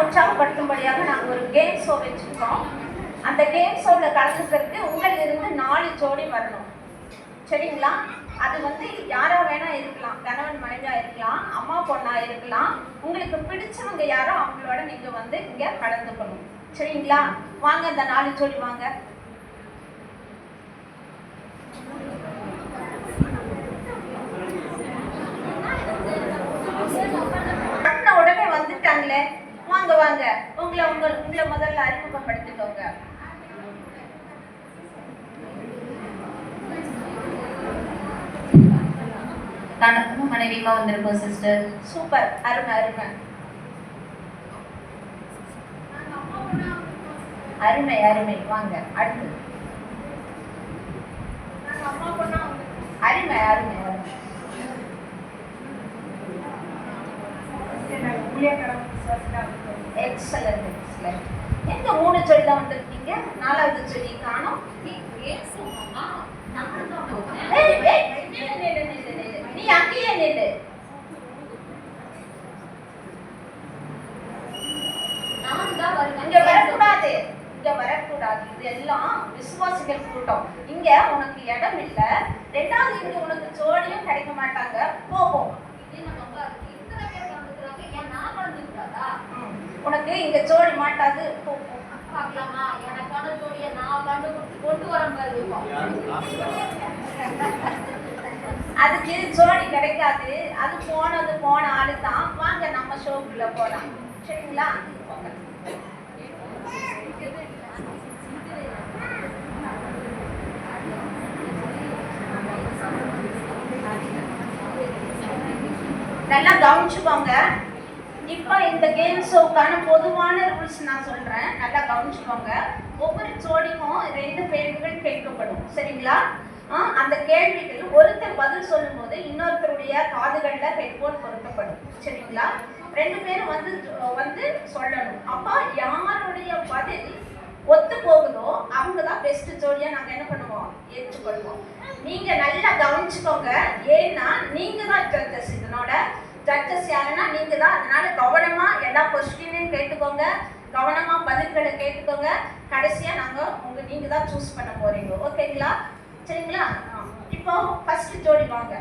உற்சாகப்படுத்தும்படியாக நாங்கள் ஒரு game show வச்சுருக்கோம். அந்த கேம் ஷோவில் கலந்துக்கிறதுக்கு உங்களிலிருந்து 4 ஜோடி வரணும். சரிங்களா? அது வந்து யாரா வேணா இருக்கலாம், கணவன் மனைவியா இருக்கலாம், அம்மா பொண்ணா இருக்கலாம். உங்களுக்கு பிடிச்சவங்க யாரோ அவங்களோட நீங்க வந்து இங்க கலந்துக்கணும். சரிங்களா? வாங்க, இந்த 4 ஜோடி வாங்க. உடனே வந்துட்டாங்களே, வாங்க வாங்க, உங்களை முதல்ல அறிமுகப்படுத்திக்கோங்க. கணவனும் மனைவியுமா வந்திருக்கோம் சிஸ்டர். சூப்பர், அருமை அருமை அருமை அருமை. வாங்க அடுத்து. அருமை அருமை அருமை. Excellent excellent. எங்க 3 ஜோடி தான் வந்திருக்கீங்க, 4வது ஜோடி காணோம். நீ அங்கேயே நில்லு. இங்க வரக்கூடாது, இங்க வரக்கூடாது. இது எல்லாம் விசுவாசிகள் கூட்டம். இங்க உனக்கு இடம் இல்ல. 2வது இங்க உனக்கு ஜோடியும் கிடைக்க மாட்டாங்க. போவோம். உனக்கு இங்க ஜோடி மாட்டாது. பார்க்கலாமா? எனக்கான ஜோடியை நான் கண்டுபிடிச்சு கொண்டு வர மாதிரி இருக்கும். அதுக்கு ஜோடி கிடைக்காது. அது போன ஆளு தான். வாங்க நம்ம ஷோக்குள்ள போலாம். சரிங்களா? நல்லா கவனிச்சுக்கோங்க. இப்போ இந்த கேம் ஷோக்கான பொதுவான ரூல்ஸ் நான் சொல்றேன், நல்லா கவனிச்சுக்கோங்க. ஒவ்வொரு ஜோடிக்கும் 2 கேள்விகள் கேட்கப்படும். சரிங்களா? அந்த கேள்விகள் ஒருத்தர் பதில் சொல்லும் போது இன்னொருத்தருடைய காதுகள்ல ஹெட்போன் பொருத்தப்படும். சரிங்களா? 2 பேரும் வந்து சொல்லணும். அப்ப யாருடைய பதில் ஒத்து போகுதோ அவங்க தான் பெஸ்ட் ஜோடியா நாங்க என்ன பண்ணுவோம், ஏற்றுக்கொள்வோம். நீங்க நல்லா கவனிச்சுக்கோங்க. ஏன்னா நீங்க தான் ஜட்ஜஸ். இதனோட ஜட்ஜஸ் யாருன்னா நீங்க தான். அதனால கவனமா எல்லா கொஸ்டினையும் கேட்டுக்கோங்க, கவனமா பதில்களை கேட்டுக்கோங்க. கடைசியா நீங்க தான் சூஸ் பண்ண போறீங்க. ஓகேங்களா? சரிங்களா? இப்போ ஃபர்ஸ்ட் ஜோடி வாங்க.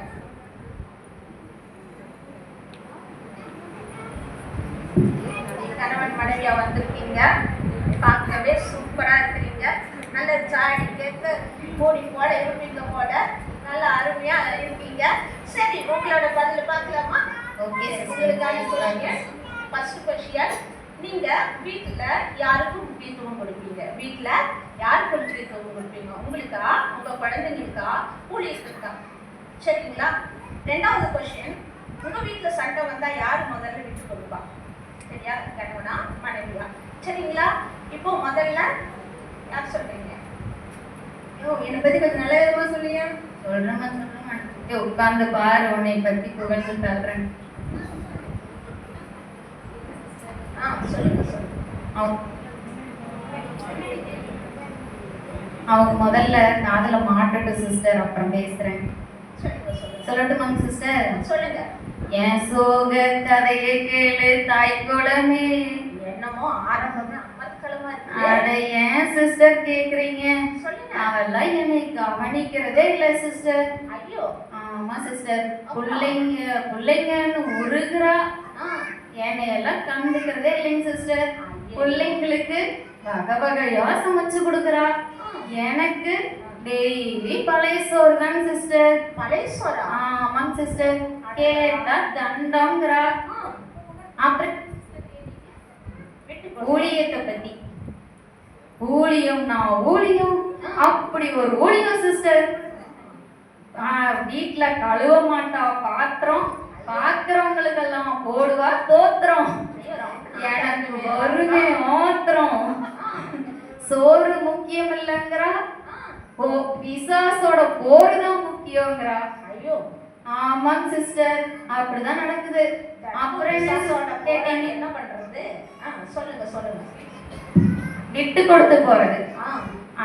கணவன் மனைவியா வந்திருக்கீங்க. பார்க்கவே சூப்பரா இருக்கிறீங்க. நல்ல ஜாடி கேட்க போடி போல இருப்பீங்க போல. நல்லா அருமையா இருக்கீங்க. சரி, உங்களோட பதில் பார்க்கலாமா? ஓகே, உங்களுக்கான சொல்லுங்க. ஃபர்ஸ்ட் கொஸ்டின், நீங்க வீட்டுல யாருக்கு முக்கியத்துவம் கொடுப்பீங்க? வீட்டுல யாருக்கு முக்கியத்துவம் கொடுப்பீங்க? உங்களுக்கா, உங்க குழந்தைங்களுக்கா, ஊழியர்களுக்கா? சரிங்களா? 2வது கொஸ்டின், உங்க வீட்டுல சண்டை வந்தா யார் முதல்ல விட்டு கொடுப்பா? சரியா? கணவனா மனைவியா? சரிங்களா? இப்போ முதல்ல யார் சொல்றீங்க? என்னை பத்தி கொஞ்சம் நல்ல விதமா சொல்லியா? சொல்றேன். உட்கார்ந்து பாரு, உன்னை பத்தி புகழ்ந்து தர்றேன். அவங்க முதல்ல காதுல மாட்டட்டும் சிஸ்டர், அப்புறம் பேசுறேன். சொல்லட்டுமாங்க சிஸ்டர்? சொல்லுங்க. என் சோக கதையை கேளு தாய் குளமே. என்னமோ ஆரம்பமே அமர்க்களமா இருக்கு. அட ஏன் சிஸ்டர் கேக்குறீங்க? சொல்லுங்க. அவெல்லாம் என்னை கவனிக்கிறதே இல்ல சிஸ்டர். ஐயோ. ஆமா சிஸ்டர், பிள்ளைங்கன்னு உருகுறா. என்னையெல்லாம் கண்டுக்கிறதே இல்லைங்க சிஸ்டர். பிள்ளைங்களுக்கு வகை வகையா சமைச்சு கொடுக்குறா. எனக்கு டெய்லி பழைய சோறு தாங்க சிஸ்டர். பழைய சோறா? ஆமாங்க சிஸ்டர். கேட்டா தண்டம்ங்கிறா. அப்புறம் ஊழியத்தை பத்தி, ஊழியம்னா ஊழியம், அப்படி ஒரு ஊழியம் சிஸ்டர். வீட்டுல கழுவ மாட்டா பாத்திரம், பாக்குறவங்களுக்கெல்லாம் போடுவா தோத்திரம். எனக்கு வருமே ஆத்திரம். சோறு முக்கியம் இல்லைங்கிறா, பிசாசோட போர் தான் முக்கியங்கிறா. ஐயோ. ஆமாங்க சிஸ்டர், அப்படிதான் நடக்குது. அப்புறம் என்ன பண்றது? சொல்லுங்க சொல்லுங்க. விட்டு கொடுத்து போறது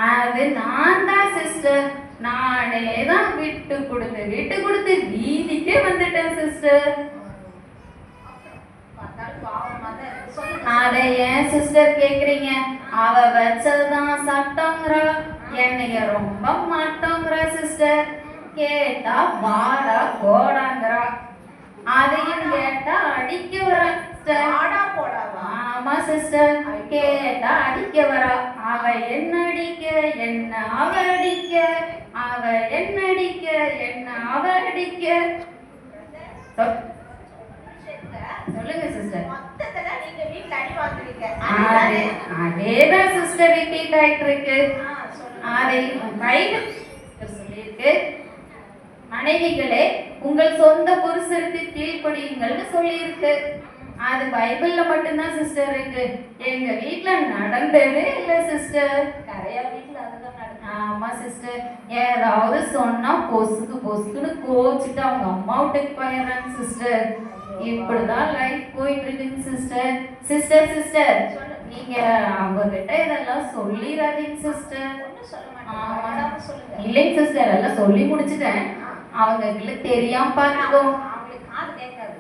அது நான் தான் சிஸ்டர். நானே தான் விட்டு கொடுத்து வீதிக்கே வந்துட்டேன் சிஸ்டர். சொல்லுங்க. அதை ஏன் சிஸ்டர் கேக்குறீங்க? அவ வச்சதுதான் சட்டங்கிறா, என்னைய ரொம்ப மாட்டோங்கிறா சிஸ்டர். கேட்டா வாடா போடாங்கிறா, அதையும் கேட்டா அடிக்க வரா சிஸ்டர். ஆடா போடாவா? ஆமா சிஸ்டர், கேட்டா அடிக்க வரா. அவ என்ன அடிக்க, என்ன அவ அடிக்க, அவ என்ன அடிக்க, என்ன அவ அடிக்க. சொல்லுங்க சிஸ்டர். மொத்தத்துல நீங்க வீட்ல அடி வாங்குறீங்க. அதேதான் சிஸ்டர் ரிப்பீட் ஆயிட்டு இருக்கு. சொல்லுங்க. அதை பைபிள் சொல்லியிருக்கு, மனைவிகளே உங்கள் சொந்த புருஷருக்கு கீழ்ப்படியுங்கள்னு சொல்லியிருக்கு. அது பைபிள்ல மட்டும்தான் சிஸ்டர் இருக்கு, எங்க வீட்ல நடந்ததே இல்லை சிஸ்டர். நிறைய வீட்ல அதுதான் நடக்குது. ஆமா சிஸ்டர், ஏதாவது சொன்னா பொசுக்கு பொசுக்குன்னு கோச்சிட்டு அவங்க அம்மா வீட்டுக்கு போயிடுறாங்க சிஸ்டர். இப்படிதான் லைஃப் போயிட்டு இருக்குங்க சிஸ்டர். சிஸ்டர் சிஸ்டர் நீங்க அவங்க கிட்ட இதெல்லாம் சொல்லிடாதீங்க சிஸ்டர். ஒண்ணும் சொல்ல மாட்டேன். சொல்லுங்க. இல்லைங்க சிஸ்டர், எல்லாம் சொல்லி முடிச்சிட்டேன். அவங்க தெரியாம பார்த்துக்கோ. அவங்களுக்கு காது கேட்காது.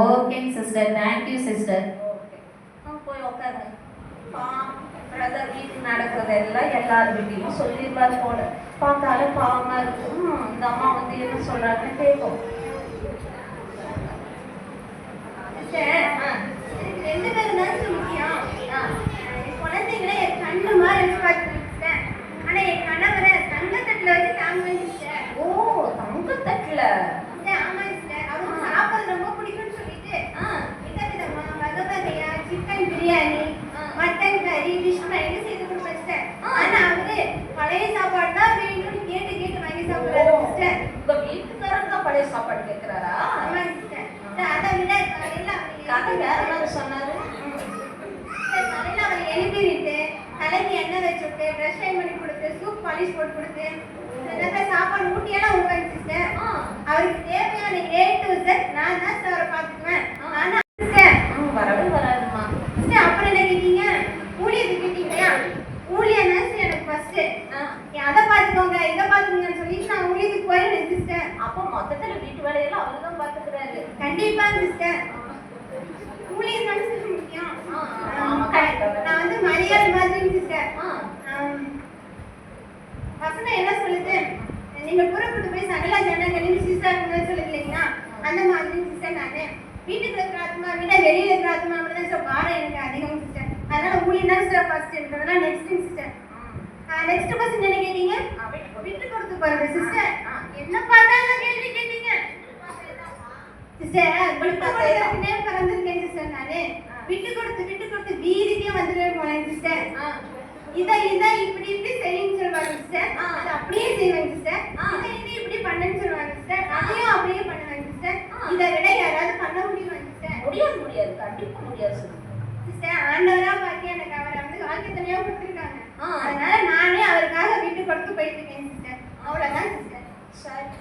ஓகேங்க சிஸ்டர், தேங்க்யூ சிஸ்டர். ஓகே, போய் உட்காருங்க. பிரதர் வீட்டுக்கு நடக்கிறதெல்லாம் எல்லார் வீட்டையும் சொல்லிடுவார் போல. பார்த்தாலும் பாவமா இருக்கு. இந்த அம்மா வந்து என்ன சொல்றாங்கன்னு கேட்கும். ரெண்டு பேரும் தான் முக்கியம். குழந்தைங்களை என் கண்ணு மாதிரி எதிர்பார்த்துட்டேன். ஆனா என் கணவரை தங்கத்தட்டுல வச்சு தாங்க வச்சுட்டேன். ஓ, தங்கத்தட்டுல? ஆமா சிஸ்டர், அவருக்கு சாப்பிட ரொம்ப பிடிக்கும்னு சொல்லிட்டு விதவிதமா வகை வகையா சிக்கன் பிரியாணி, மட்டன் கறி, ஃபிஷ் ஃப்ரைன்னு செய்து கொடுத்து வச்சிட்டேன். ஆனா அவரு பழைய சாப்பாடு தான் வேணும்னு கேட்டு கேட்டு வாங்கி சாப்பிடுறாரு சிஸ்டர். உங்க வீட்டுக்காரங்க தான் பழைய சாப்பாடு கேட்கிறாரா? ஆமா சிஸ்டர். அதை விட காலையில கதை வேற மாதிரி சொன்னாரு. காலையில அவரை எழுப்பி விட்டு தலைக்கு எண்ணெய் வச்சு விட்டு ப்ரஷ் டைம் பண்ணி கொடுத்து சூப் பாலிஷ் போட்டு கொடுத்து சாப்பாடு ஊட்டியெல்லாம் விடுவேன் சிஸ்டர். அவருக்கு தேவையான A to Z நான் தான் சார் அவரை பார்த்துக்குவேன். ஆனா சிஸ்டர் வரவே வராதுமா. சிஸ்டர் அப்புறம் என்ன கேட்டீங்க? ஊழியத்தை கேட்டீங்களா? ஊழியம் தான் எனக்கு ஃபர்ஸ்ட். அதை பார்த்துக்கோங்க இதை பார்த்துக்கோங்கன்னு சொல்லிட்டு நான் ஊழியத்துக்கு போயிடுவேன் சிஸ்டர். அப்போ மொத்தத்துல வீட்டு வேலையெல்லாம் அவரு தான் பார்த்துக்கிறாரு. கண்டிப்பா சிஸ்டர், ஊழியம் தான் சிஸ்டர் முக்கியம். நான் வந்து மரியாதை மாதிரி சிஸ்டர். வசனம் என்ன சொல்லுது? நீங்க புறப்பட்டு போய் சகல ஜனங்களையும் சிஸ்டர் சொல்லுது இல்லைங்களா? அந்த மாதிரி சிஸ்டர் நானு வீட்டுக்கு இருக்கிற ஆத்மா விட வெளியில இருக்கிற ஆத்மா தான் சார் பாரம் எனக்கு அதிகம் சிஸ்டர். அதனால ஊழியம் தான் சார் ஃபர்ஸ்ட் இருக்கிறதுனால நெக்ஸ்ட் சிஸ்டர். நெக்ஸ்ட் क्वेश्चन என்ன கேட்டீங்க? விட்டு கொடுத்து போறது சிஸ்டர். என்ன பார்த்தாலும் கேள்வி கேட்டீங்க சிஸ்டர். விட்டு கொடுத்ததுக்குனே பிறந்திருக்கேன் சிஸ்டர் நானு. விட்டு கொடுத்து வீதிக்கே வந்துடுவேன் போனேன் சிஸ்டர். இதை இப்படி செய்யுன்னு சொல்லுவாங்க சிஸ்டர். அதை அப்படியே செய்வேன் சிஸ்டர். இதை இப்படி பண்ணுன்னு சொல்லுவாங்க சிஸ்டர். அதையும் அப்படியே பண்ணுவேன் சிஸ்டர். இதை விட யாராவது பண்ண முடியுமா சிஸ்டர்? முடியாது, கண்டிப்பா முடியாது சிஸ்டர். ஆண்டவரா பார்த்து எனக்கு அவரை வந்து வாழ்க்கை தனியா கொடுத்துருக்காங்க. அதனால நானே அவருக்காக விட்டு கொடுத்து போயிட்டு இருக்கேன் சிஸ்டர். அவ்வளவுதான் சிஸ்டர். சரி,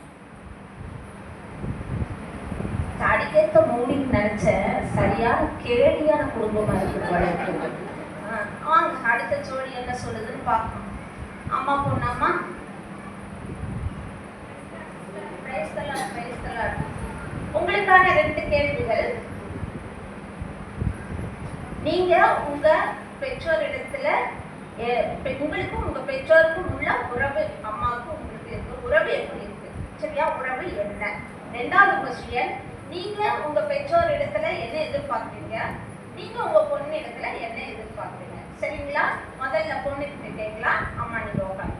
அடிக்கேற்ற மூடின்னு நினைச்சேன். சரியான கேடியான குடும்பமா இருக்கு. வாங்க, அடுத்த ஜோடி என்ன சொல்லுதுன்னு பார்க்கணும். அம்மா பொண்ணாமா? உங்களுக்கான 2 கேள்விகள். நீங்க உங்க பெற்றோரிடத்துல உங்களுக்கும் உங்க பெற்றோருக்கும் உள்ள உறவு, அம்மாவுக்கும் உங்களுக்கு இருக்க உறவு எப்படி இருக்கு? சரியா, உறவு என்ன? 2வது கொஸ்டின், நீங்க உங்க பெற்றோர் இடத்துல என்ன எதிர்பார்க்குறீங்க? நீங்க உங்க பொண்ணு இடத்துல என்ன எதிர்பார்க்குறீங்க? சரிங்களா? முதல்ல பொண்ணு கிட்ட கேட்கலாம். அம்மா நீங்க உட்காந்து.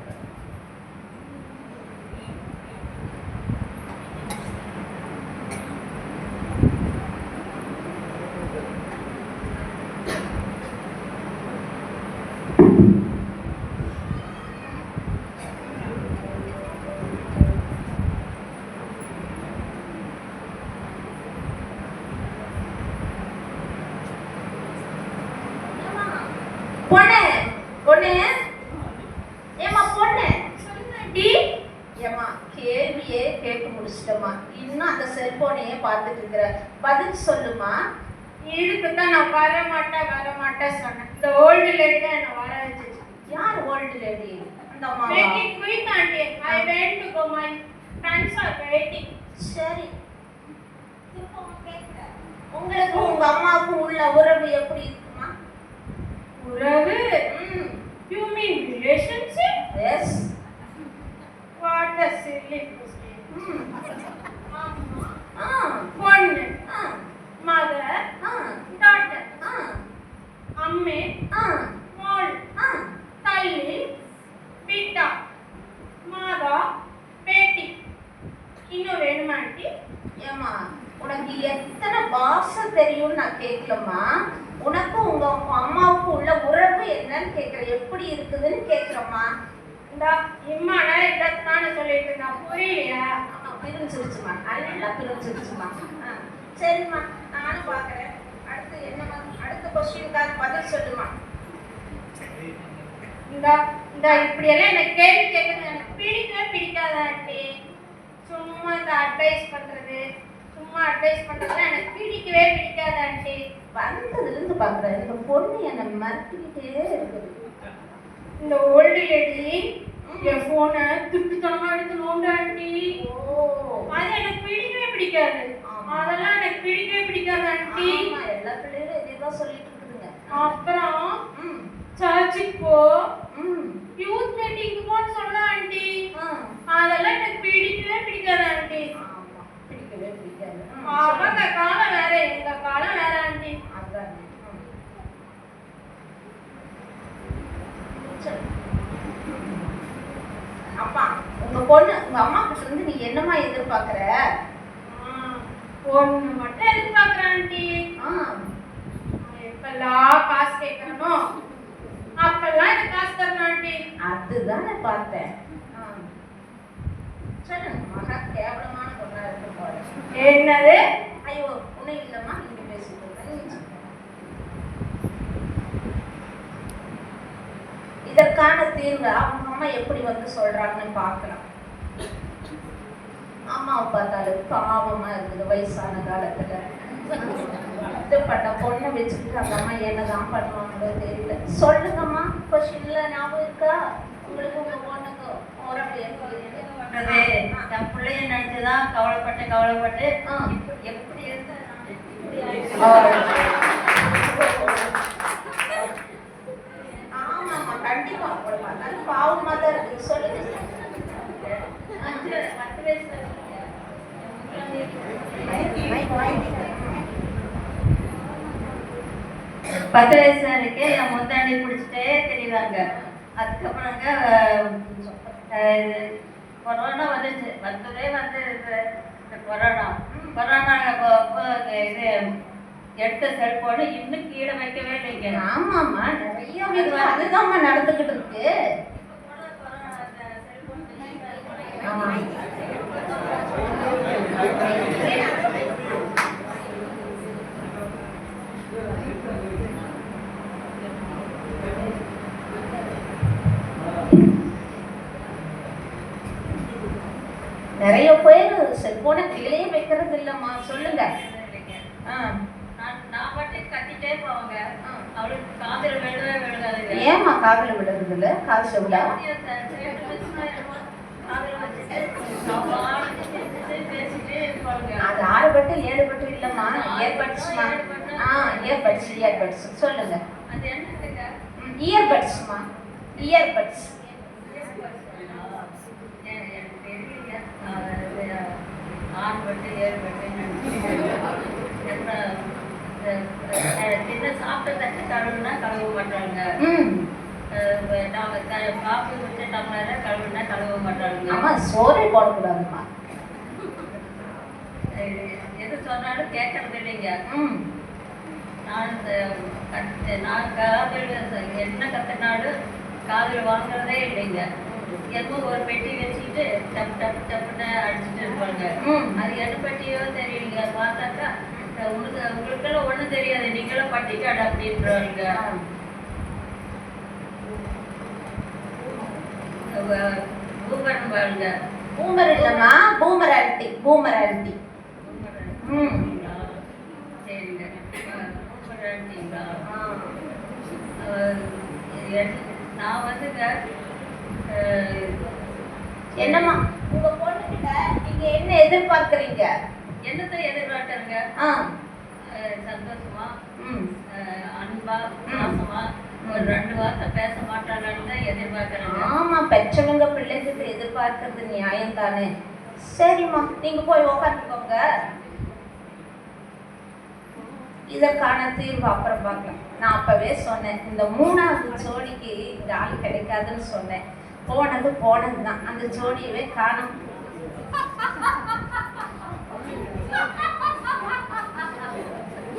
பொண்ணு ஏமா பொண்ணு டி ஏமா கேள்வியே கேட்டு முடிச்சிட்டமா, இன்னும் அந்த செல்போனையே பார்த்துட்டு இருக்கிற. பதில் சொல்லுமா. இதுக்கு தான் நான் வர மாட்டேன் சொன்னேன். இந்த ஓல்டு லேடி தான் என்ன வர வச்சிச்சு. யார் ஓல்டு லேடி? அந்த அம்மா. Waiting, quick auntie. I went to go. My friends are waiting. சரி, உங்களுக்கும் உங்க அம்மாவுக்கும் உள்ள உறவு எப்படி இருக்குமா? உறவு? ம். You mean relationship? Yes. What a silly question. ம். அம்மா, ஆ. பொண்ணு, ஆ. mother, ஆ. daughter, ஆ. அம்மே, ஆ. மோள், ஆ. தள்ளி, பிட்டா, மாதா, பேட்டி. இன்னும் வேணுமா ஆண்டி? ஏம்மா, உனக்கு எத்தனை பாஷை தெரியும்னு நான் கேட்கலம்மா. உனக்கும் உங்க அம்மாவுக்கும் உள்ள உறவு என்னன்னு கேட்குறேன். எப்படி இருக்குதுன்னு கேட்குறேம்மா. இந்தா இம்மா நேரம் இதத்தானே சொல்லிட்டு இருந்தா புரியலையா? ஆமா, பிரிஞ்சிருச்சுமா. நல்லா பிரிஞ்சிருச்சுமா. ஆ, சரிம்மா, நானும் பார்க்குறேன். அடுத்து என்னம்மா? அடுத்த கொஸ்டினுக்காக பதில் சொல்லுமா. இந்தா இந்தா இப்படியெல்லாம் எனக்கு கேள்வி கேட்கறது எனக்கு பிடிக்கவே பிடிக்காத ஆண்டி. சும்மா இந்த அட்வைஸ் பண்றது எனக்கு பிடிக்கவே பிடிக்காத ஆண்டி. வந்ததுலேருந்து பார்க்குறேன், இந்த பொண்ணு என்னை மறுத்துக்கிட்டே இருக்குது. இந்த ஓல்டு லேடி என் போனை துட்டுத்தனமா எடுத்து நோண்டு ஆண்டி. ஓ, அது எனக்கு பிடிக்கவே பிடிக்காது. ஆமா. அதெல்லாம் எனக்கு பிடிக்கவே பிடிக்காது ஆண்டி. ஆமா, எல்லா பிள்ளைகளும் இதுதான் சொல்லிட்டு இருக்குதுங்க. அப்புறம் ம். சர்ச்சுக்கு போ, ம். யூத் மீட்டிங்க்கு போன்னு சொல்ல ஆண்டி. ஆ. அதெல்லாம் எனக்கு பிடிக்கவே பிடிக்காது ஆண்டி. ஆமா, பிடிக்கவே பிடிக்காது. ம், அவங்க சொல்லுங்க. காலம் வேற எங்க காலம் வேற ஆண்டி. அதானே. ம். சரி. அப்பா, உங்க பொண்ணு உங்க அம்மா கிட்ட இருந்து நீ என்னமா எதிர்பார்க்கற? ஒண்ணு மட்டும் எதிர்பார்க்கிறேன் ஆண்டி. ஆ. எப்பெல்லாம் காசு கேட்கறனோ அப்பெல்லாம் எனக்கு காசு தரணும் ஆண்டி. அதுதானே பார்த்தேன். ஆ. சொல்லுங்க, மகா கேவலமான பொண்ணா இருக்கு போல. என்னது? ஐயோ, ஒன்றும் இல்லைம்மா, நீங்க பேசிட்டு இருங்க. இதற்கான தீர்வு அவங்க அம்மா எப்படி வந்து சொல்றாங்கன்னு பார்க்கலாம். அம்மாவை பார்த்தாலும் பாவமா இருக்குது வயசான காலத்துல. இது பண்ண பொண்ணை வச்சுக்கிட்டு அந்த அம்மா என்னதான் பண்ணுவாங்களோ தெரியல. சொல்லுங்கம்மா, கொஸ்டின்ல ஞாபகம் இருக்கா உங்களுக்கு? உங்க பொண்ணுக்கு உறவு எப்படி இருக்கு? என் பிள்ளைய நினைச்சுதான் கவலைப்பட்டு ஆ. எப்படி இருந்து ஆமாம்மா, கண்டிப்பா உங்களை பார்த்தாலும் பாவமா தான் இருக்கு. சொல்லுங்க. 10 வயசு வரைக்கும் என் முந்தாண்டி பிடிச்சிட்டே தெரியுறாங்க. அதுக்கப்புறங்க கொரோனா வந்துச்சு. வந்ததே வந்து கொரோனா இது எடுத்த செல்போனு இன்னும் கீழே வைக்கவே இல்லைங்க. ஆமாம்மா, நிறைய வீட்டுல அதுதான்மா நடந்துகிட்டு இருக்கு. ஆமா. நிறைய பேர் செல்போனை கீழே வைக்கிறது இல்லம்மா. சொல்லுங்க. ஆ. நான் மட்டும் கத்திட்டே போவாங்க. அவளுக்கு காதல் விழுகாதுங்க. ஏம்மா காதுல விடுறது இல்ல? காது செவிடா? அது 6 பட்டு 7 பட்டு இல்லம்மா, இயர்பட்ஸ்மா. இயர்பட்ஸ் சொல்லுங்க. அது என்னங்க? இயர்பட்ஸ்மா, இயர்பட்ஸ். சாப்பிட்ட தட்டு கழுவுனா கழுவ மாட்டாங்க. காஃபி குடிச்ச டம்ளரை கழுவுனா கழுவ மாட்டாங்க. ஆமா, சோறே போடக்கூடாதுமா. எது சொன்னாலும் கேட்கறது இல்லைங்க. நான் காதல் என்ன கற்றுனாலும் காதில் வாங்குறதே இல்லைங்க. எப்போ ஒரு பெட்டி வச்சுக்கிட்டு டப்புன்னு அடிச்சுட்டு இருப்பாங்க. அது என்ன பெட்டியோ தெரியலைங்க. பார்த்தாக்கா உங்களுக்கெல்லாம் ஒன்றும் தெரியாது, நீங்களும் பட்டிக்காடு அப்படின்றாங்க. பூமர் பாருங்க. பூமர் இல்லம்மா, பூமர் ஆண்டி. சரிங்க, பூமர் ஆண்டிங்களா? நான் வந்துங்க என்னம்மா உங்க பொண்ணுகிட்ட நீங்க என்ன எதிர்பார்க்கறீங்க? என்னத்தை எதிர்பார்க்கறங்க? சந்தோஷமா ம் அன்பா பாசமா ஒரு 2 வார்த்தை பேச மாட்டாளான்னு தான் எதிர்பார்க்கறாங்க. ஆமா, பெற்றவங்க பிள்ளைகிட்ட எதிர்பார்க்கறது நியாயம் தானே. சரிம்மா, நீங்க போய் உட்காந்துக்கோங்க. இதற்கான தீர்வு அப்புறம் பார்க்கலாம். நான் அப்பவே சொன்னேன், இந்த 3வது ஜோடிக்கு இந்த ஆள் கிடைக்காதுன்னு சொன்னேன். போனதுதான், அந்த ஜோடியவே காணோம்.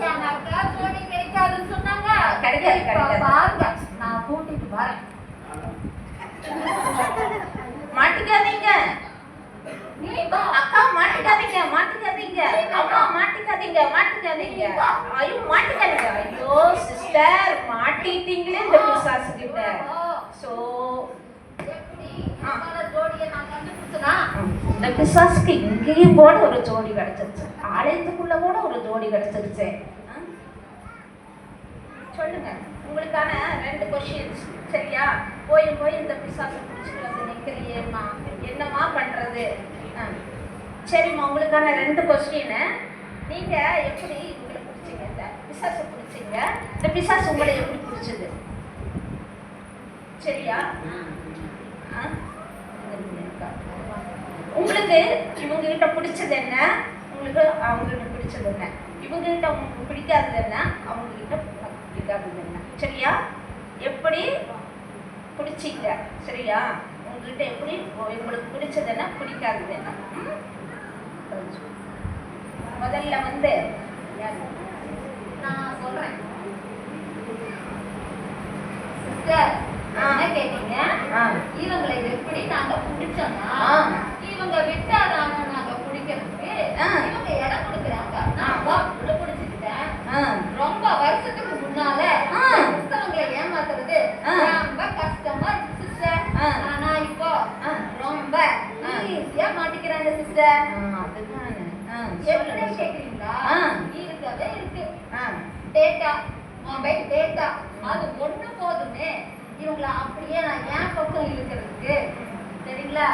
என் அக்கா ஜோடி கிடைக்காதுன்னு சொன்னாங்க. கிடைக்காது, கிடைக்காது. பாருங்க, நான் கூட்டிட்டு வரேன். மாட்டிக்காதீங்க நீ வா. அக்கா, மாட்டிக்காதீங்க, மாட்டிக்காதீங்க அக்கா, மாட்டிக்காதீங்க, மாட்டிக்காதீங்க. ஐயோ, மாட்டிக்காதீங்க. ஐயோ சிஸ்டர், மாட்டிட்டீங்களே இந்த பிசாசு கிட்ட. சோ எப்படி நம்மள ஜோடியை நான் கண்டுபிடிச்சனா? இந்த பிசாசுக்கு இங்கேயும் கூட ஒரு ஜோடி கிடைச்சிருச்சு, ஆலயத்துக்குள்ள கூட ஒரு ஜோடி கிடைச்சிருச்சு. சொல்லுங்க, உங்களுக்கான 2 கொஸ்டின்ஸ். சரியா? போய் இந்த பிசாசை பிடிச்சிட்டு வந்து நிற்கிறியேம்மா, என்னம்மா பண்றது? சரிம்மா, உங்களுக்கான 2 கொஸ்டின். நீங்க எப்படி உங்களை பிடிச்சிங்க, இந்த பிசாசை பிடிச்சிங்க, இந்த பிசாசு உங்களை எப்படி பிடிச்சது? சரியா? உங்களுக்கு இவங்க கிட்ட பிடிச்சது என்ன, உங்களுக்கு அவங்க கிட்ட பிடிச்சது என்ன, இவங்க கிட்ட உங்களுக்கு பிடிக்காதது என்ன, அவங்க கிட்ட பிடிக்காதது என்ன? சரியா? எப்படி பிடிச்சிங்க? சரியா? உங்ககிட்ட எப்படி உங்களுக்கு பிடிச்சது என்ன, பிடிக்காதது என்ன? முதல்ல வந்து நான் சொல்றேன். சிஸ்டர், என்ன கேட்டீங்க? இவங்களை எப்படி நாங்க பிடிச்சோம்னா, இவங்க விட்டாதான நாங்க பிடிக்கிறதுக்கு இவங்க இடம் கொடுக்குறாங்க. நான் உள்ள பிடிச்சிக்கிட்டேன். ரொம்ப வருஷத்துக்கு முன்னால கிறிஸ்தவங்களை ஏமாத்துறது ரொம்ப கஷ்டமா இருக்கு சிஸ்டர். ஆனா இப்போ ரொம்ப ஈஸியா மாட்டிக்கிறாங்க சிஸ்டர். எப்படி கேக்குறீங்களா? இருக்கவே இருக்கு டேட்டா, மொபைல் டேட்டா, அது ஒண்ணு போதுமே இவங்களை அப்படியே நான் என் பக்கம் இழுக்கிறதுக்கு. சரிங்களா?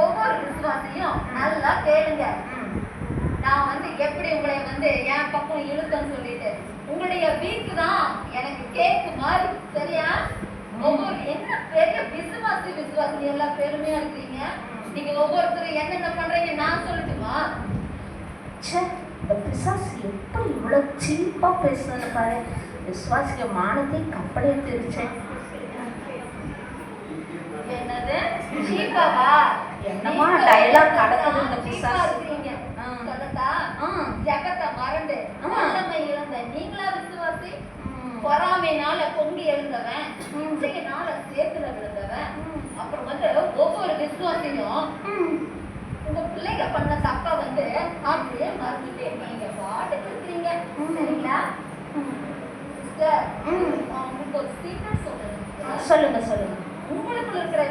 ஒவ்வொரு விசுவாசையும் நல்லா கேளுங்க. நான் வந்து எப்படி உங்களை வந்து என் பக்கம் இழுக்கன்னு சொல்லிட்டு உங்களுடைய வீக்கு தான் எனக்கு கேக்கு மாதிரி. சரியா? ஒவ்வொரு என்ன பெரிய விசுவாசி எல்லாம் பெருமையா இருக்கிறீங்க. நீங்க ஒவ்வொருத்தரும் என்னென்ன பண்றீங்க நான் சொல்லட்டுமா? இந்த பிசாசு எப்படி இவ்வளவு சீப்பா பேசுறது பாரு. விசுவாசிக்க மானத்தை கப்பலே தெரிச்சேன். என்னது சீப்பாவா? என்னமா டயலாக் நடக்குது இந்த பிசாசு. சொல்லட்டா? ஜெகத்தை மறந்து வல்லமை இழந்த நீங்களா விசுவாசி? பொறாமைனால பொங்கி எழுந்தவன், இச்சையினால சேத்துல விழுந்தவன். அப்புறம் வந்து ஒவ்வொரு விசுவாசியும் உங்க பிள்ளைங்க பண்ண தப்ப வந்து அப்படியே மறந்துட்டு நீங்க பாட்டுக்கு இருக்கிறீங்க. சரிங்களா? சிஸ்டர், உங்களுக்கு ஒரு சீக்கிரம் சொல்றேன். சொல்லுங்க சொல்லுங்க. உங்களுக்கு இருக்கிற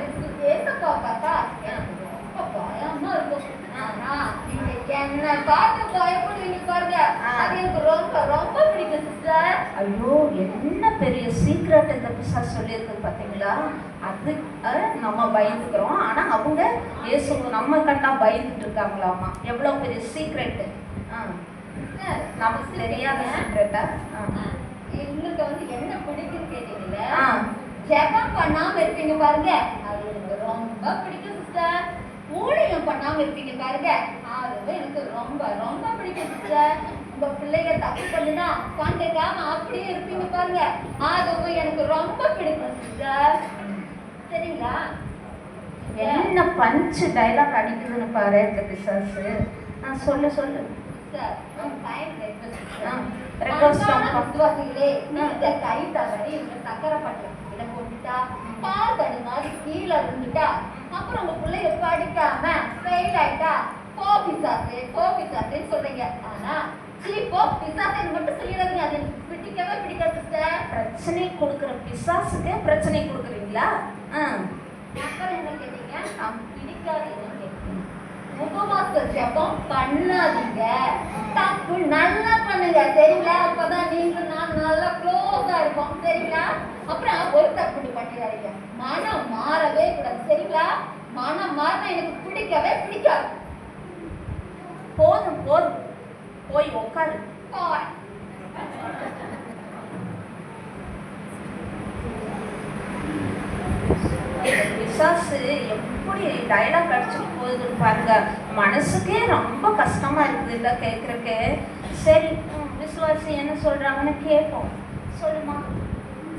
ஏசப்பா பார்த்தா எனக்கு ரொம்ப பயமா இருக்கும். ஆனா நீங்க என்ன பார்த்து பயப்படுவீங்க பாருங்க, அது எனக்கு ரொம்ப ரொம்ப பிடிக்கும் சிஸ்டர். ஐயோ, என்ன பெரிய சீக்ரெட் இந்த பிசாசு சொல்லியிருக்கு பாத்தீங்களா? அது நம்ம பயந்துக்கிறோம், ஆனா அவங்க இயேசு நம்ம கண்டா பயந்துட்டு இருக்காங்களாமா. எவ்வளவு பெரிய சீக்ரெட் நமக்கு தெரியாத சீக்ரெட்டா? எங்களுக்கு வந்து என்ன பிடிக்குன்னு கேட்டீங்களா? ஜெபம் பண்ணாம இருப்பீங்க பாருங்க, அது எனக்கு ரொம்ப பிடிக்கும் சிஸ்டர். ஊழியம் பண்ணாம இருப்பீங்க பாருங்க, அது எனக்கு ரொம்ப ரொம்ப பிடிக்கும் சிஸ்டர். உங்க பிள்ளைங்க தப்பு பண்ணுனா கண்டுக்காம அப்படியே இருப்பீங்க பாருங்க, அதுவும் எனக்கு ரொம்ப பிடிக்கும் சிஸ்டர். சரிங்களா? என்ன பஞ்சு டைலாக் அடிக்குதுன்னு பாரு இந்த பிசாசு. சொல்லு சொல்லு. விசுவாசிகளே, நீங்க கை தவறி உங்க சக்கரை பட்டை போட்டுட்டா, பால் தடி மாதிரி கீழே விழுந்துட்டா, அப்புறம் உங்க பிள்ளைங்க படிக்காம ஃபெயில் ஆயிட்டா, கோபிசாசேன்னு சொல்றீங்க. ஆனா சீப்போ பிசாசேன்னு மட்டும் சொல்லிடாதீங்க, அது எனக்கு பிடிக்கவே பிடிக்காது சிஸ்டர். பிரச்சனை கொடுக்குற பிசாசுக்கு பிரச்சனை கொடுக்குறீங்களா? அப்புறம் என்ன கேட்டீங்க? பிடிக்காது என்ன கேட்டீங்க? உபவாச ஜெபம் பண்ணாதீங்க, தப்பு நல்லா பண்ணுங்க. சரிங்களா? அப்பதான் நீங்க நான் நல்லா க்ளோஸா இருப்போம். சரிங்களா? அப்புறம் ஒரு தப்பு பண்ணிடாதீங்க, மனம் மாறவே கூடாது. சரிங்களா? மனம் மாறினா எனக்கு பிடிக்கவே பிடிக்காது. போதும் போதும், போய் உட்காரு. பிசாசு எப்படி டயலாக் அடிச்சுட்டு போகுதுன்னு பாருங்க. மனசுக்கே ரொம்ப கஷ்டமா இருக்குது இல்ல கேட்கறக்கு. சரி விசுவாசி என்ன சொல்றாங்கன்னு கேட்போம். சொல்லுமா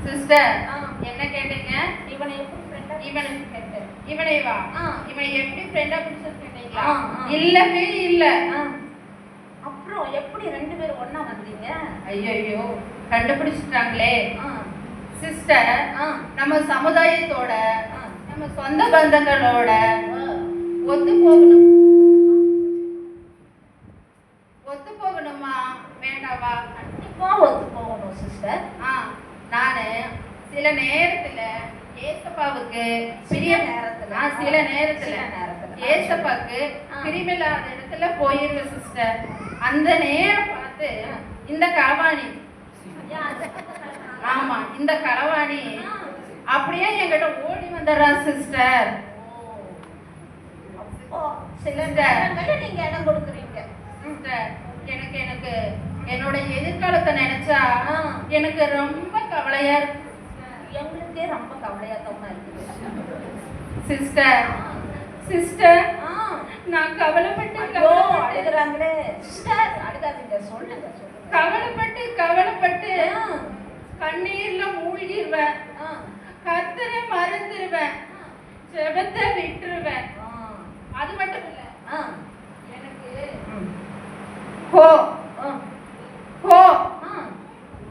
சிஸ்டர், ஆ. என்ன கேட்டீங்க? இவனை எப்படி ஃப்ரெண்டா இவனை- கேட்டேன். இவனைவா? ஆ. இவனை எப்படி ஃப்ரெண்டா பிடிச்சது கேட்டீங்களா? ஆ, ஆ. இல்லவே இல்ல. அப்புறம் எப்படி 2 பேரும் ஒண்ணா வந்தீங்க? ஐயோ, கண்டுபிடிச்சிட்டாங்களே. ஆ, சிஸ்டர், ஆ, நம்ம சமுதாயத்தோட, ஆ. நம்ம சொந்த பந்தங்களோட ஒத்து போகணும். ஒத்து போகணுமா வேண்டாவா? கண்டிப்பா ஒத்து போகணும் சிஸ்டர். நானு சில நேரத்துல ஏசப்பாவுக்கு சில நேரத்துல. சில நேரத்துல சில நேரத்துல. ஏசப்பாக்கு பிரிவில்லாத இடத்துல போயிருவேன் சிஸ்டர். அந்த நேரம் பார்த்து இந்த களவாணி, ஆமா இந்த களவாணி அப்படியே என்கிட்ட ஓடி வந்துடுறா சிஸ்டர். அப்போ சில நேரங்கள்ல நீங்க இடம் கொடுக்குறீங்க. சிஸ்டர், எனக்கு எனக்கு என்னோட எதிர்காலத்தை நினைச்சா எனக்கு ரொம்ப கவலையா இருக்கு. எங்களுக்கே ரொம்ப கவலையாத்தமா இருக்குது சிஸ்டர். சிஸ்டர், நான் கவலைப்பட்டு ஐயோ அழுகுறாங்களே. சிஸ்டர் அழுகாதீங்க, சொல்லுங்க சொல்லுங்க. கவலைப்பட்டு கவலைப்பட்டு கண்ணீர்ல மூழ்கிடுவேன். கர்த்தரை மறந்துடுவேன். ஜெபத்தை விட்டுருவேன். அது மட்டும் இல்ல, எனக்கு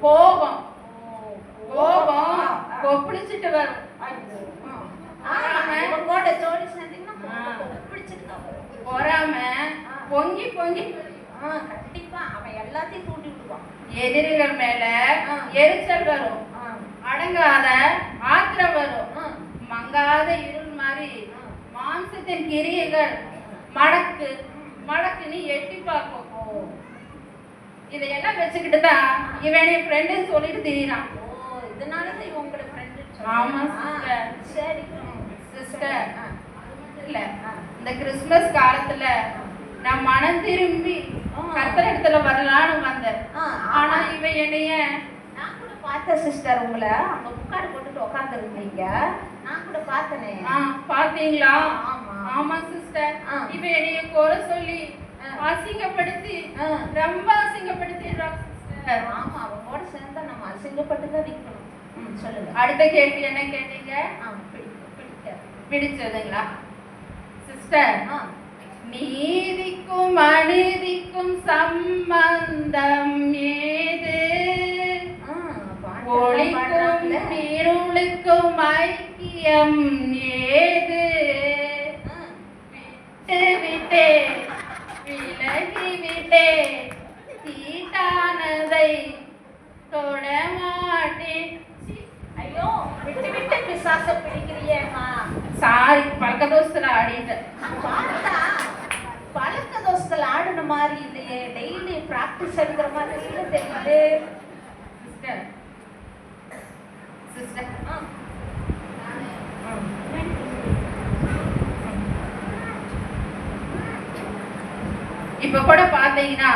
கோபம் கொப்பளிச்சுட்டு வரும். இவங்களோட ஜோடி சேர்ந்தீங்கன்னா பிடிச்சிட்டு தான் வரும். பொறாம பொங்கி பொங்கி கண்டிப்பா அவன் எல்லாத்தையும் தூண்டி விடுவான். எதிரிகள் மேல எரிச்சல் வரும். அடங்காத ஆத்திரம் வரும். மங்காத இருள் மாதிரி மாம்சத்தின் கிரியைகள் மடக்கு மடக்குன்னு எட்டி பார்க்கும். இதையெல்லாம் வச்சுக்கிட்டு தான் இவன் என் ஃப்ரெண்டுன்னு சொல்லிட்டு திரிறான். இதனால தான் இவங்களோட ஃப்ரெண்டு. ஆமா சிஸ்டர். சரி சிஸ்டர், இல்ல இந்த கிறிஸ்துமஸ் காலத்துல நான் மனம் திரும்பி கர்த்தர் இடத்துல வரலான்னு வந்தேன். ஆனா இவன் என்னைய நான் கூட பார்த்தேன் சிஸ்டர். உங்களை அங்க உட்கார போட்டுட்டு உட்காந்துருந்தீங்க. நான் கூட பார்த்தனே. பாத்தீங்களா? ஆமா. ஆமா சிஸ்டர். இவன் என்னைய குறை சொல்லி அசிங்கப்படுத்தி ரொம்ப அசிங்கப்படுத்திடுறான் சிஸ்டர். ஆமா, அவங்களோட சேர்ந்தா நம்ம அசிங்கப்பட்டு தான் நிக்கணும். சொல்லுங்க. அடுத்த கேள்வி என்ன கேட்டீங்க? பிடிச்சதுங்களா சிஸ்டர்? நீதிக்கும் அநீதிக்கும் சம்பந்தம் ஏது? ஒளிக்கும் இருளுக்கும் ஐக்கியம் ஏது? விட்டு விட்டே விலகி விட்டே தீட்டானதை தொட மாட்டேன். ஐயோ, விட்டு விட்டு பிசாச பிடிக்கிறியேம்மா. சாரி, பழக்க தோசத்துல ஆடிட்டேன். பழக்க தோசத்துல ஆடுன மாதிரி இல்லையே. டெய்லி பிராக்டிஸ் எடுக்கிற மாதிரி இல்லை தெரியுது சிஸ்டர். சிஸ்டர், இப்ப கூட பாத்தீங்கன்னா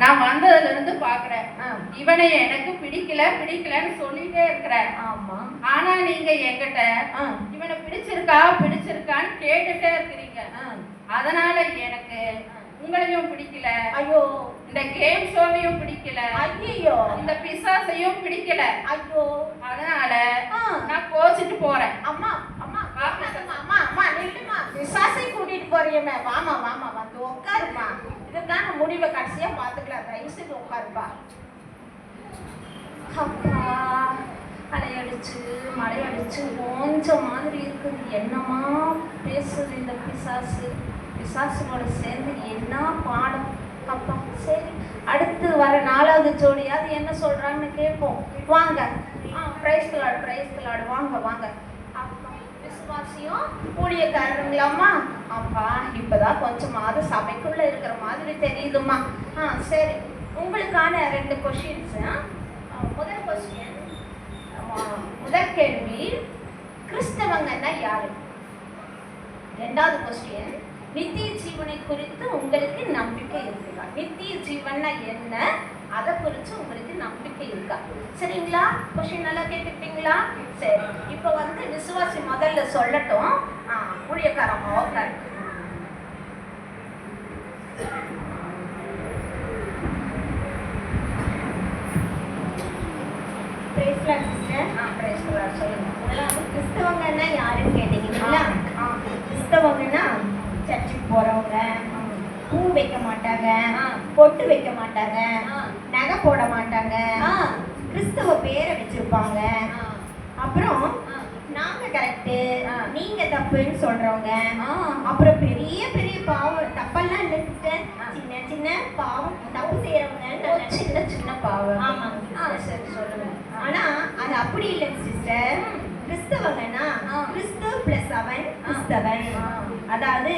நான் வந்ததுல இருந்து பாக்குறேன் இவனை எனக்கு பிடிக்கல பிடிக்கலன்னு சொல்லிட்டே இருக்கிறேன். ஆமா. ஆனா நீங்க என்கிட்ட இவனை பிடிச்சிருக்கான்னு கேட்டுட்டே இருக்கிறீங்க. அதனால எனக்கு உங்களையும் பிடிக்கல. ஐயோ, இந்த கேம் ஷோவையும் பிடிக்கல. ஐயோ, இந்த பிசாசையும் பிடிக்கல. ஐயோ, அதனால நான் கோச்சிட்டு போறேன். அம்மா அம்மா அம்மா அம்மா நில்லுமா. பிசாசை கூட்டிட்டு போறியமே. வாமா வாமா, வந்து உட்காருமா. இதுதான முடிவை கடைசியா பாத்துக்கலாம். தயவு செய்து உட்காருப்பா. அப்பா, அலையடிச்சு மழையடிச்சு கொஞ்சம் மாதிரி இருக்குது. என்னமா பேசுது இந்த பிசாசு. பிசாசுகளோட சேர்ந்து என்ன பாடம். அப்பா சரி, அடுத்து வர 4வது ஜோடியாவது என்ன சொல்றாங்கன்னு கேட்போம். வாங்க. பிரைஸ் லார்ட் வாங்க வாங்க. அப்பா விசுவாசியும் ஊழியக்காரங்களாம்மா. அப்பா இப்பதான் கொஞ்சமாவது சபைக்குள்ள இருக்கிற மாதிரி தெரியுதுமா. சரி, உங்களுக்கான 2 கொஸ்டின்ஸ். முதல் கேள்வி, கிறிஸ்தவங்கன்னா யாரு? 2வது கொஸ்டின், நித்திய ஜீவனை குறித்து உங்களுக்கு நம்பிக்கை இருக்குதா? நித்திய ஜீவன்னா என்ன, அதை குறித்து உங்களுக்கு நம்பிக்கை இருக்கா? சரிங்களா? கொஸ்டின் நல்லா கேட்டுக்கிட்டீங்களா? சரி, இப்போ வந்து விசுவாசி முதல்ல சொல்லட்டும். ஊழியக்காரம்மாவை உட்காரு. Praise the Lord, sister. praise the Lord. சொல்லுங்க. முதலாவது கிறிஸ்தவங்கன்னா யாருன்னு கேட்டீங்கன்னா, ஆ. கிறிஸ்தவங்கன்னா சர்ச்சுக்கு போறவங்க, பூ வைக்க மாட்டாங்க, ஆ. பொட்டு வைக்க மாட்டாங்க, ஆ. நகை போட மாட்டாங்க, ஆ. கிறிஸ்தவ பேரை வச்சிருப்பாங்க. அப்புறம் ஆ. நாங்க கரெக்டு, ஆ. நீங்க தப்புன்னு சொல்றவங்க. ஆ. அப்புறம் பெரிய பெரிய பாவம் தப்பெல்லாம் இல்லை சிஸ்டர், ஆ. சின்ன சின்ன பாவம் தப்பு செய்யறவங்க. சின்ன சின்ன பாவம். ஆமாங்க sister. சரி சொல்லுங்க. ஆனா அது அப்படி இல்லை சிஸ்டர். கிறிஸ்தவங்கன்னா ஆ. கிறிஸ்து பிளஸ் அவன் கிறிஸ்தவன். ஆ. அதாவது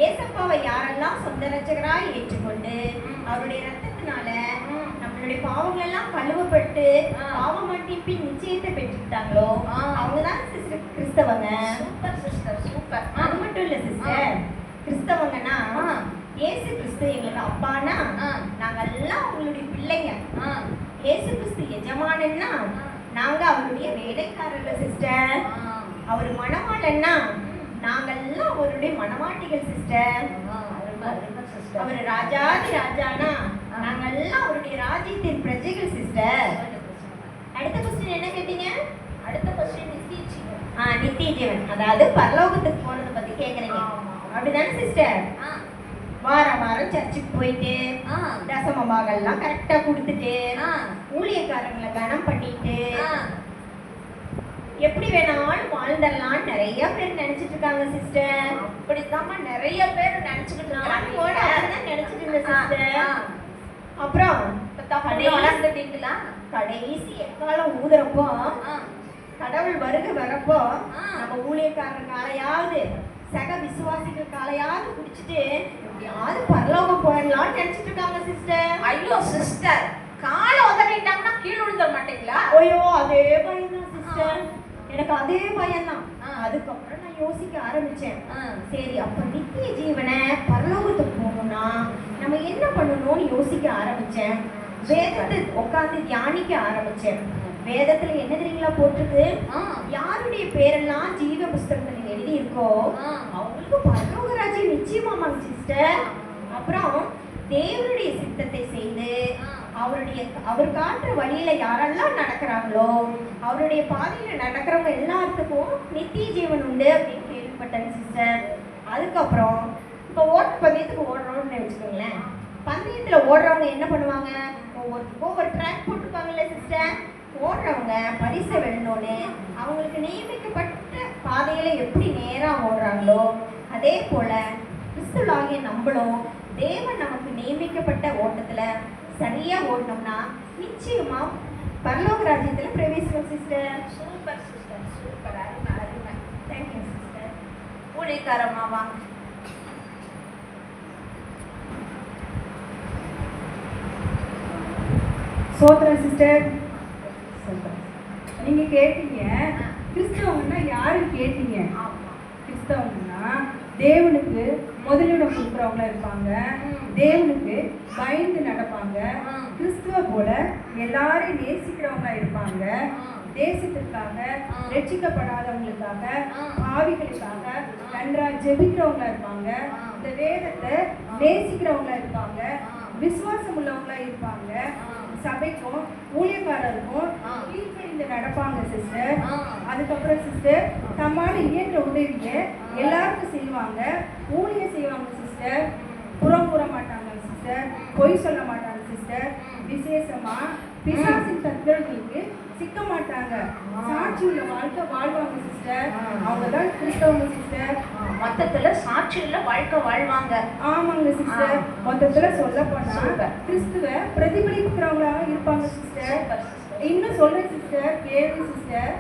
ஏசப்பாவை யாரெல்லாம் சொந்த ரட்சகராய் ஏற்றுக்கொண்டு ம். அவருடைய ரத்தத்தினால ம். நம்மளுடைய பாவங்கள் எல்லாம் கழுவப்பட்டு ஆ. பாவ மன்னிப்பின் நிச்சயத்தை பெற்றுக்கிட்டாங்களோ ஆ. அவங்கதான் சிஸ்டர் கிறிஸ்தவங்க. Super sister, super. அது மட்டும் இல்ல சிஸ்டர், கிறிஸ்தவங்கன்னா ஆ. இயேசு கிறிஸ்து எங்களுக்கு அப்பானா ஆ. நாங்கெல்லாம் அவங்களுடைய பிள்ளைங்க. ஆ. இயேசு கிறிஸ்து எஜமானன்னா நாங்க அவருடைய வேலைக்காரர்கள் சிஸ்டர். அவர் மணவாளன்னா நாங்கெல்லாம் அவருடைய மணவாட்டிகள் சிஸ்டர். அவர் ராஜாதி ராஜானா நாங்கெல்லாம் அவருடைய ராஜ்யத்தின் பிரஜைகள் சிஸ்டர். அடுத்த கொஸ்டின் என்ன கேட்டீங்க? அடுத்த கொஸ்டின் நித்திய ஜீவன். நித்திய ஜீவன், அதாவது பரலோகத்துக்கு போறதை பத்தி கேக்குறீங்க. ஆமா. அப்படிதானே சிஸ்டர்? ஆ. வாரம் வாரம் சர்ச்சுக்கு போயிட்டு ஆ. தசம பாகெல்லாம் கரெக்டா கொடுத்துட்டு ஆ. ஊழியக்காரங்களை கனம் பண்ணிட்டு ஆ. எப்படி வேணாலும் வாழ்ந்துடலாம் நிறைய பேர் நினைச்சிட்டு இருக்காங்க சிஸ்டர். அப்படித்தாம்மா நிறைய பேர் நினைச்சுக்கிட்டு நானும் கூட இருக்காங்க. அப்படிதான் நினைச்சிட்டு இருந்தேன் சிஸ்டர். ஆ. அப்புறம் இப்ப தப்பு வளர்ந்துட்டீங்களா? கடைசி எக்காலம் ஊதுறப்போ ஆ. கடவுள் வருகை வரப்போ ஆ. நம்ம ஊழியக்காரர் காலையாவது சக விசுவாசிகள் காலையாவது குடிச்சிட்டு எப்படியாவது பரலோகம் போயிடலாம்னு நினைச்சிட்டு இருக்காங்க சிஸ்டர். ஐயோ சிஸ்டர், காலை உதறிட்டாங்கன்னா கீழே விழுந்த மாட்டீங்களா? ஐயோ அதே பயம் தான் சிஸ்டர், எனக்கு அதே பயம் தான். ஆ. அதுக்கப்புறம் நான் யோசிக்க ஆரம்பிச்சேன். ஆ. சரி, அப்ப நித்திய ஜீவனை பரலோகத்துக்கு போகணும்னா நம்ம என்ன பண்ணணும்னு யோசிக்க ஆரம்பிச்சேன். வேதத்தை உட்காந்து தியானிக்க ஆரம்பிச்சேன். வேதத்துல என்ன தெரியுங்களா போட்டிருக்கு? ஆ. யாருடைய பேரெல்லாம் ஜீவ புஸ்தகத்துல எழுதி இருக்கோ ஆ. அவங்களுக்கு பரலோக ராஜ்யம் நிச்சயமாமாங்க சிஸ்டர். அப்புறம் தேவனுடைய சித்தத்தை செய்து அவர் காட்டுற வழியில யாரெல்லாம் நடக்கிறாங்களோ அவருடைய பாதையில நடக்கிறவங்க எல்லாத்துக்கும் நித்திய ஜீவன் உண்டு அப்படின்னு கேள்விப்பட்டேன் சிஸ்டர். அதுக்கப்புறம் இப்போ ஓட்ட பந்தயத்துக்கு ஓடுறோம்னு வச்சுக்கோங்களேன். பந்தயத்துல ஓடுறவங்க என்ன பண்ணுவாங்க? ஒவ்வொரு ட்ராக் போட்டுப்பாங்கல்ல சிஸ்டர். ஓடுறவங்க பரிசை வெல்லணும்னு அவங்களுக்கு நியமிக்கப்பட்ட பாதையில எப்படி நேரா ஓடுறாங்களோ அதே போல கிறிஸ்துவாகிய நம்மளும் தேவன் நமக்கு நியமிக்கப்பட்ட ஓட்டத்துல சரியா ஓடணும்னா நிச்சயமா பரலோக ராஜ்யத்துல பிரவேசிக்கும் சிஸ்டர். Super sister, super. அருமை, அருமை. Thank you sister. ஊழியக்காரம்மா வாங்க. சோத்ரா சிஸ்டர், நீங்க கேட்டீங்க கிறிஸ்தவங்கன்னா யாருன்னு கேட்டீங்க. ஆமா. கிறிஸ்தவங்கன்னா தேவனுக்கு முதலிடம் கொடுக்குறவங்களா இருப்பாங்க, தேவனுக்கு பயந்து நடப்பாங்க, கிறிஸ்துவ போல எல்லாரையும் நேசிக்கிறவங்களா இருப்பாங்க, தேசத்திற்காக ரட்சிக்கப்படாதவங்களுக்காக பாவிகளுக்காக நன்றா ஜெபிக்கிறவங்களா இருப்பாங்க, இந்த வேதத்தை நேசிக்கிறவங்களா இருப்பாங்க, விசுவாசம் உள்ளவங்களா இருப்பாங்க, சபைக்கும் ஊழியக்காரருக்கும் கீழ்ப்படிந்து நடப்பாங்க சிஸ்டர். அதுக்கப்புறம் சிஸ்டர் தம்மால இயன்ற உதவியை எல்லாருக்கும் செய்வாங்க, ஊழியம் செய்வாங்க சிஸ்டர். புறம் கூற மாட்டாங்க சிஸ்டர், பொய் சொல்ல மாட்டாங்க சிஸ்டர். விசேஷமா பிசாசின் தத்துவங்களுக்கு சிக்க மாட்டாங்க, சாட்சி உள்ள வாழ்க்கை வாழ்வாங்க சிஸ்டர். அவங்க தான் கிறிஸ்தவங்க சிஸ்டர். மொத்தத்துல சாட்சியில வாழ்க்கை வாழ்வாங்க. ஆமாங்க சிஸ்டர். மொத்தத்துல சொல்ல போனா Super. கிறிஸ்துவ பிரதிபலிக்கிறவங்களாக இருப்பாங்க சிஸ்டர். இன்னும் சொல்றேன் சிஸ்டர், கேள்வி சிஸ்டர்.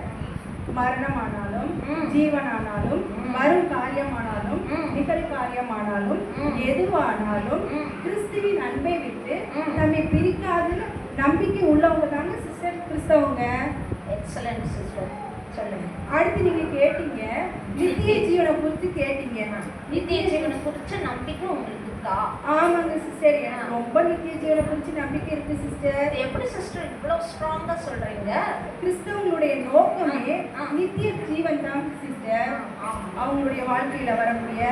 மரணமானாலும் ஜீவனானாலும் வரும் காரியமானாலும் நிகழ்காரியமானாலும் எதுவானாலும் கிறிஸ்துவின் அன்பை விட்டு நம்மை பிரிக்காதுன்னு நம்பிக்கை உள்ளவங்க தாங்க சிஸ்டர் கிறிஸ்தவங்க. எக்ஸலன்ட் சிஸ்டர், சொல்லுங்க. அடுத்து நீங்க கேட்டீங்க நித்திய ஜீவனை குறித்து கேட்டீங்க. நித்திய ஜீவனை குறிச்ச நம்பிக்கை உங்களுக்கு இருக்கா? ஆமாங்க சிஸ்டர், எனக்கு ரொம்ப நித்திய ஜீவனை குறித்து நம்பிக்கை இருக்கு சிஸ்டர். இது எப்படி சிஸ்டர் இவ்வளோ ஸ்ட்ராங்கா சொல்றீங்க? கிறிஸ்தவங்களுடைய நோக்கமே நித்திய ஜீவன் தான் சிஸ்டர். அவங்களுடைய வாழ்க்கையில வரக்கூடிய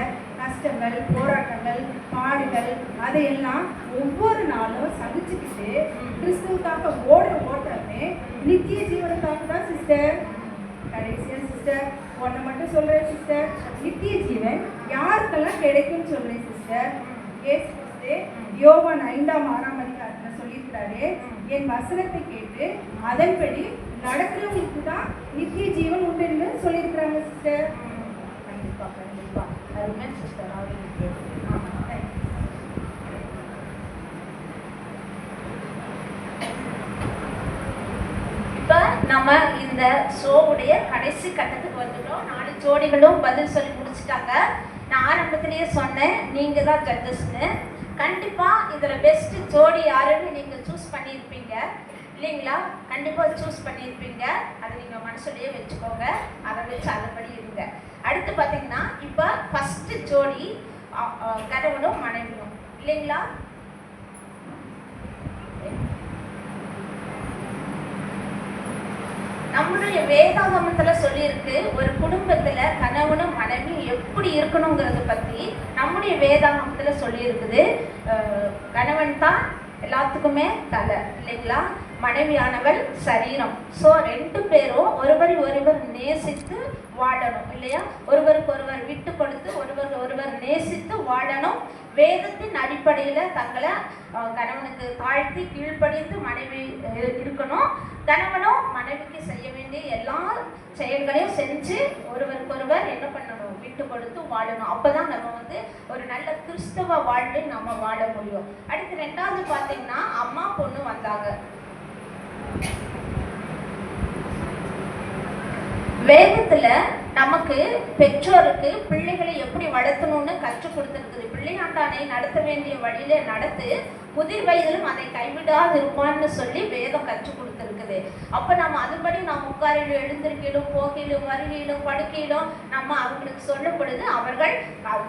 கஷ்டங்கள், போராட்டங்கள், பாடுகள் அதையெல்லாம் ஒவ்வொரு நாளும் சகிச்சுக்கிட்டு கிறிஸ்துவுக்காக ஓட்டமே நித்திய ஜீவனுக்காக தான் சிஸ்டர். கடைசியா சிஸ்டர் ஒன்றை மட்டும் சொல்றேன் சிஸ்டர், நித்திய ஜீவன் யாருக்கெல்லாம் கிடைக்கும்னு சொல்றேன் சிஸ்டர். இயேசு கிறிஸ்து யோவான் 5:6 சொல்லியிருக்காரு, என் வசனத்தை கேட்டு அதன்படி நடக்கிறவங்களுக்கு தான் நித்திய ஜீவன் உண்டுன்னு சொல்லியிருக்கிறாங்க சிஸ்டர். கண்டிப்பா கண்டிப்பா அருமை சிஸ்டர். இப்போ நம்ம இந்த ஷோவுடைய கடைசி கட்டத்துக்கு வந்துட்டோம். 4 ஜோடிகளும் பதில் சொல்லி முடிச்சிட்டாங்க. நான் ஆரம்பத்திலேயே சொன்னேன் நீங்க தான் ஜட்ஜஸ்ன்னு. கண்டிப்பா இதுல பெஸ்ட் ஜோடி யாருன்னு நீங்க சூஸ் பண்ணியிருப்பீங்க இல்லைங்களா? கண்டிப்பா சூஸ் பண்ணியிருப்பீங்க. அதை நீங்க மனசுலயே வச்சுக்கோங்க, அதை வச்சு அதன்படி இருங்க. அடுத்து பார்த்தீங்கன்னா இப்போ ஃபர்ஸ்ட் ஜோடி கணவனும் மனைவியும் இல்லைங்களா? நம்மளுடைய வேதாகமத்துல சொல்லியிருக்கு, ஒரு குடும்பத்துல கணவனும் மனைவி எப்படி இருக்கணுங்கிறத பத்தி நம்முடைய வேதாகமத்துல சொல்லியிருக்குது. கணவன் தான் எல்லாத்துக்குமே தலை இல்லைங்களா? மனைவியானவள் சரீரம். ஸோ 2 பேரும் ஒருவர் நேசித்து வாழணும் இல்லையா? ஒருவருக்கு ஒருவர் விட்டு கொடுத்து ஒருவர் நேசித்து வாழணும். வேதத்தின் அடிப்படையில் தங்களை கணவனுக்கு தாழ்த்தி கீழ்ப்படிந்து மனைவி இருக்கணும். கணவனும் மனைவிக்கு செய்ய வேண்டிய எல்லா செயல்களையும் செஞ்சு ஒருவருக்கொருவர் என்ன பண்ணணும்? விட்டு கொடுத்து வாழணும். அப்போதான் நம்ம ஒரு நல்ல கிறிஸ்தவ வாழ்வை நம்ம வாழ முடியும். அடுத்து 2வது பார்த்தீங்கன்னா அம்மா பொண்ணு வந்தாங்க. வேதத்துல நமக்கு பெற்றோருக்கு பிள்ளைகளை எப்படி வளர்த்தணும்னு கற்றுக் கொடுத்துருக்குது. பிள்ளையாண்டானை நடத்த வேண்டிய வழியில நடத்து, முதிர் வயதிலும் அதை கைவிடாது இருப்பான்னு சொல்லி வேதம் கற்றுக் கொடுத்துருக்குது. அப்ப நம்ம அதுபடி நாம் உட்காரிலும் எழுந்திருக்கையிலும் போகையிலும் வருகையிலும் படுக்கையிலும் நம்ம அவங்களுக்கு சொல்லும் பொழுது அவர்கள்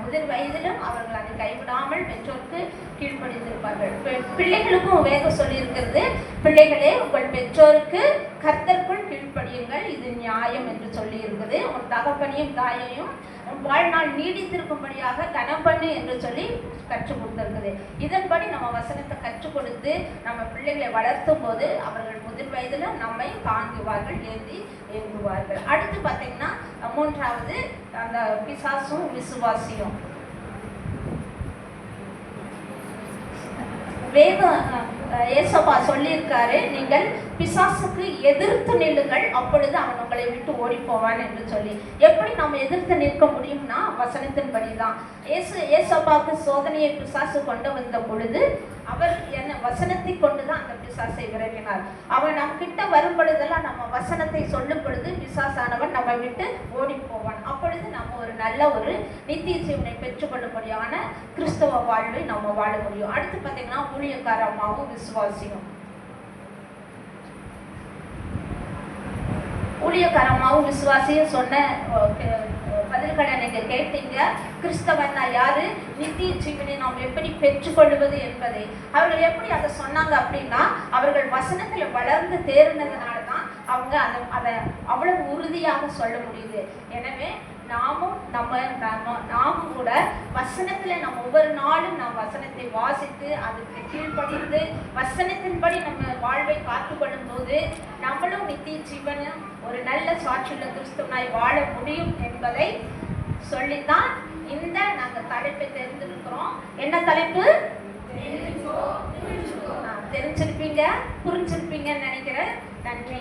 முதிர் வயதிலும் அவர்கள் அதை கைவிடாமல் பெற்றோருக்கு கீழ்ப்படிந்திருப்பார்கள். பிள்ளைகளுக்கும் வேதம் சொல்லி இருக்கிறது, பிள்ளைகளே உங்கள் பெற்றோருக்கு கர்த்தருக்குள் கீழ்ப்படியுங்கள், இது நியாயம் என்று சொல்லி இருக்குது. உன் தகப்பனையும் தாயையும் வாழ்நாள் நீடித்திருக்கும்படியாக கனப்பண்ணு என்று சொல்லி கற்றுக் கொடுத்திருக்குது. இதன்படி நம்ம வசனத்தை கற்றுக் கொடுத்து நம்ம பிள்ளைகளை வளர்த்தும் போது அவர்கள் முதிர் வயதிலும் நம்மை தாங்குவார்கள், ஏந்துவார்கள். அடுத்து பார்த்தீங்கன்னா 3வது அந்த பிசாசும் விசுவாசியும். வேதம் ஏசப்பா சொல்லியிருக்காரு, நீங்கள் பிசாசுக்கு எதிர்த்து நில்லுங்கள், அப்பொழுது அவன் உங்களை விட்டு ஓடி போவான் என்று சொல்லி. எப்படி நம்ம எதிர்த்து நிற்க முடியும்னா வசனத்தின்படி தான். ஏசப்பாவுக்கு சோதனையை பிசாசு கொண்டு வந்த பொழுது அவர் என்ன வசனத்தை கொண்டுதான் அந்த பிசாசை விரட்டினார். அவன் நம்ம கிட்ட வரும் பொழுதெல்லாம் நம்ம வசனத்தை சொல்லும் பொழுது பிசாசானவன் நம்ம விட்டு ஓடி போவான். அப்பொழுது நம்ம ஒரு நல்ல ஒரு நித்திய ஜீவனை பெற்றுக்கொள்ளும்படியான கிறிஸ்தவ வாழ்வை நம்ம வாழ முடியும். அடுத்து பார்த்தீங்கன்னா ஊழியக்கார அம்மாவும் விசுவாசியும். ஊழியக்காரமாவும் விசுவாசியும் சொன்ன பதில்களை நீங்க கேட்டீங்க. கிறிஸ்தவன்னா யாரு, நித்திய ஜீவனை நாம் எப்படி பெற்றுக்கொள்வது என்பதை அவர்கள் எப்படி அதை சொன்னாங்க அப்படின்னா, அவர்கள் வசனத்துல வளர்ந்து தேர்ந்ததுனால தான் அவங்க அதை அவ்வளவு உறுதியாக சொல்ல முடியுது. எனவே நாமும் கூட வசனத்துல நம்ம ஒவ்வொரு நாளும் நாம் வசனத்தை வாசித்து அதுக்கு கீழ்ப்படிந்து வசனத்தின்படி நம்ம வாழ்வை காத்துக்கொள்ளும் போது நம்மளும் நித்திய ஜீவனை ஒரு நல்ல சாட்சியுள்ள கிறிஸ்துவனாய் வாழ முடியும் என்பதை சொல்லித்தான் இந்த நாங்கள் தலைப்பை தெரிஞ்சிருக்கிறோம். என்ன தலைப்பு? தெரிஞ்சிருப்பீங்க, புரிஞ்சிருப்பீங்கன்னு நினைக்கிறேன். நன்றி.